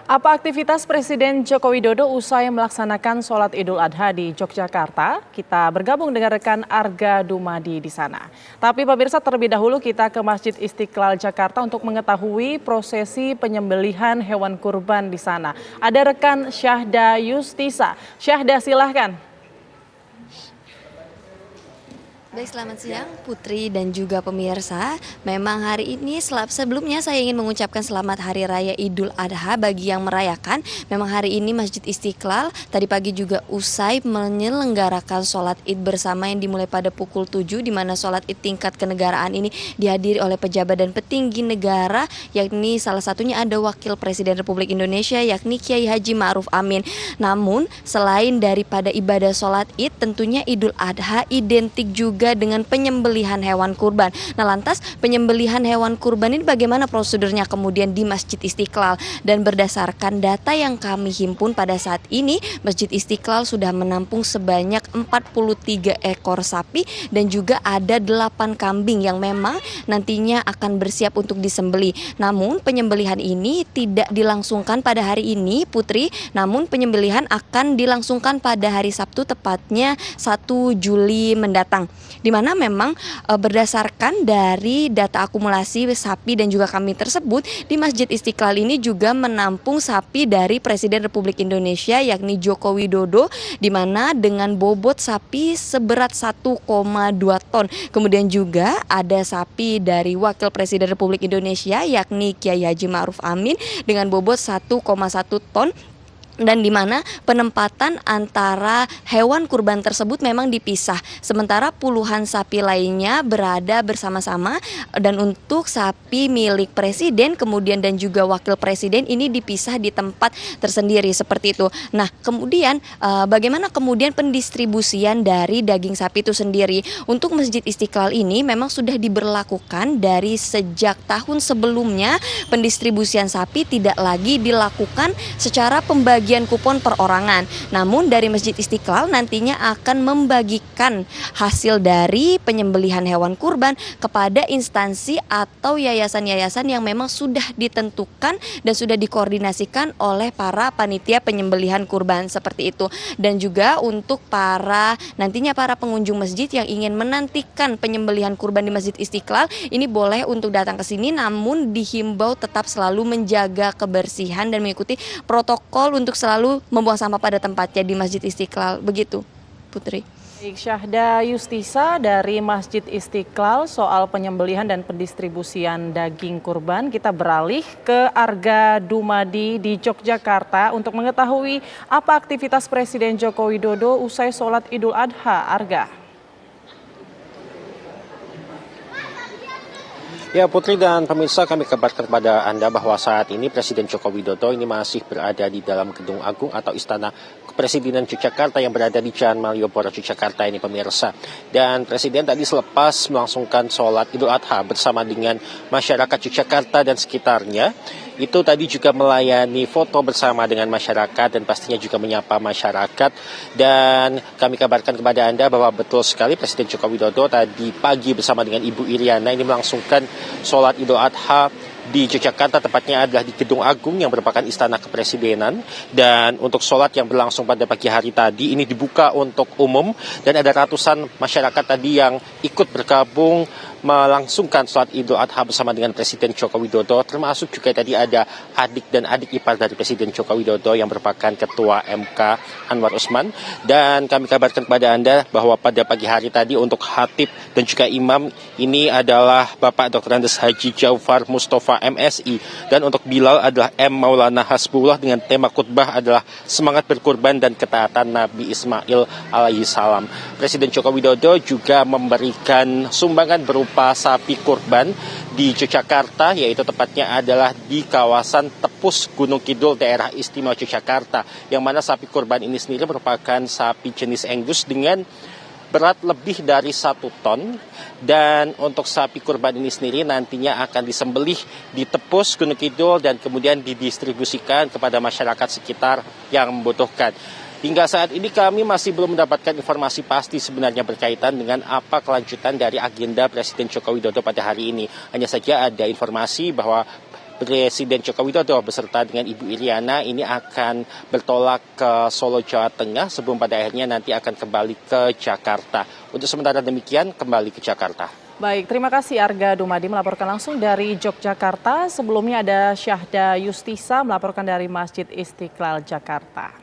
Apa aktivitas Presiden Joko Widodo usai melaksanakan sholat Idul Adha di Yogyakarta? Kita bergabung dengan rekan Arga Dumadi di sana. Tapi pemirsa, terlebih dahulu kita ke Masjid Istiqlal Jakarta untuk mengetahui prosesi penyembelihan hewan kurban di sana. Ada rekan Syahda Yustisa. Syahda, silahkan. Baik, selamat siang Putri dan juga pemirsa. Memang hari ini sebelumnya saya ingin mengucapkan selamat Hari Raya Idul Adha bagi yang merayakan. Memang hari ini Masjid Istiqlal tadi pagi juga usai menyelenggarakan sholat Id bersama yang dimulai pada pukul 7, di mana sholat Id tingkat kenegaraan ini dihadiri oleh pejabat dan petinggi negara, yakni salah satunya ada Wakil Presiden Republik Indonesia yakni Kiai Haji Ma'ruf Amin. Namun selain daripada ibadah sholat Id, tentunya Idul Adha identik juga dengan penyembelihan hewan kurban. Nah, lantas penyembelihan hewan kurban ini bagaimana prosedurnya kemudian di Masjid Istiqlal? Dan berdasarkan data yang kami himpun pada saat ini, Masjid Istiqlal sudah menampung sebanyak 43 ekor sapi dan juga ada 8 kambing yang memang nantinya akan bersiap untuk disembeli. Namun penyembelihan ini tidak dilangsungkan pada hari ini, Putri, namun penyembelihan akan dilangsungkan pada hari Sabtu, tepatnya 1 Juli mendatang. Di mana memang berdasarkan dari data akumulasi sapi dan juga kambing tersebut, di Masjid Istiqlal ini juga menampung sapi dari Presiden Republik Indonesia yakni Joko Widodo, di mana dengan bobot sapi seberat 1,2 ton. Kemudian juga ada sapi dari Wakil Presiden Republik Indonesia yakni Kiai Haji Ma'ruf Amin dengan bobot 1,1 ton. Dan di mana penempatan antara hewan kurban tersebut memang dipisah, sementara puluhan sapi lainnya berada bersama-sama. Dan untuk sapi milik presiden kemudian dan juga wakil presiden ini dipisah di tempat tersendiri seperti itu. Nah, kemudian bagaimana kemudian pendistribusian dari daging sapi itu sendiri? Untuk Masjid Istiqlal ini memang sudah diberlakukan dari sejak tahun sebelumnya. Pendistribusian sapi tidak lagi dilakukan secara pembagian kupon perorangan. Namun dari Masjid Istiqlal nantinya akan membagikan hasil dari penyembelihan hewan kurban kepada instansi atau yayasan-yayasan yang memang sudah ditentukan dan sudah dikoordinasikan oleh para panitia penyembelihan kurban seperti itu. Dan juga untuk nantinya para pengunjung masjid yang ingin menantikan penyembelihan kurban di Masjid Istiqlal ini boleh untuk datang ke sini, namun dihimbau tetap selalu menjaga kebersihan dan mengikuti protokol untuk selalu membuang sampah pada tempatnya di Masjid Istiqlal. Begitu, Putri. Baik, Syahda Yustisa dari Masjid Istiqlal soal penyembelihan dan pendistribusian daging kurban. Kita beralih ke Arga Dumadi di Yogyakarta untuk mengetahui apa aktivitas Presiden Joko Widodo usai sholat Idul Adha. Arga. Ya, Putri dan pemirsa, kami kabarkan kepada Anda bahwa saat ini Presiden Joko Widodo ini masih berada di dalam Gedung Agung atau Istana Kepresidenan Yogyakarta yang berada di Jalan Malioboro, Yogyakarta ini, pemirsa. Dan Presiden tadi selepas melangsungkan sholat Idul Adha bersama dengan masyarakat Yogyakarta dan sekitarnya, itu tadi juga melayani foto bersama dengan masyarakat dan pastinya juga menyapa masyarakat. Dan kami kabarkan kepada Anda bahwa betul sekali Presiden Joko Widodo tadi pagi bersama dengan Ibu Iriana ini melangsungkan sholat Idul Adha di Yogyakarta, tepatnya adalah di Gedung Agung yang merupakan Istana Kepresidenan. Dan untuk sholat yang berlangsung pada pagi hari tadi ini dibuka untuk umum dan ada ratusan masyarakat tadi yang ikut bergabung melangsungkan sholat Idul Adha bersama dengan Presiden Joko Widodo, termasuk juga tadi ada adik dan adik ipar dari Presiden Joko Widodo yang merupakan Ketua MK Anwar Usman. Dan kami kabarkan kepada Anda bahwa pada pagi hari tadi untuk khatib dan juga imam ini adalah Bapak Dr. Andes Haji Jaufar Mustafa MSI, dan untuk Bilal adalah M. Maulana Hasbullah dengan tema khutbah adalah semangat berkurban dan ketaatan Nabi Ismail alaihi salam. Presiden Joko Widodo juga memberikan sumbangan berupa sapi kurban di Yogyakarta, yaitu tepatnya adalah di kawasan Tepus Gunung Kidul, daerah istimewa Yogyakarta, yang mana sapi kurban ini sendiri merupakan sapi jenis Angus dengan berat lebih dari 1 ton. Dan untuk sapi kurban ini sendiri nantinya akan disembelih di Tepus Gunung Kidul dan kemudian didistribusikan kepada masyarakat sekitar yang membutuhkan. Hingga saat ini kami masih belum mendapatkan informasi pasti sebenarnya berkaitan dengan apa kelanjutan dari agenda Presiden Joko Widodo pada hari ini. Hanya saja ada informasi bahwa Presiden Joko Widodo beserta dengan Ibu Iriana ini akan bertolak ke Solo, Jawa Tengah sebelum pada akhirnya nanti akan kembali ke Jakarta. Untuk sementara demikian, kembali ke Jakarta. Baik, terima kasih Arga Dumadi melaporkan langsung dari Yogyakarta. Sebelumnya ada Syahda Justisa melaporkan dari Masjid Istiqlal Jakarta.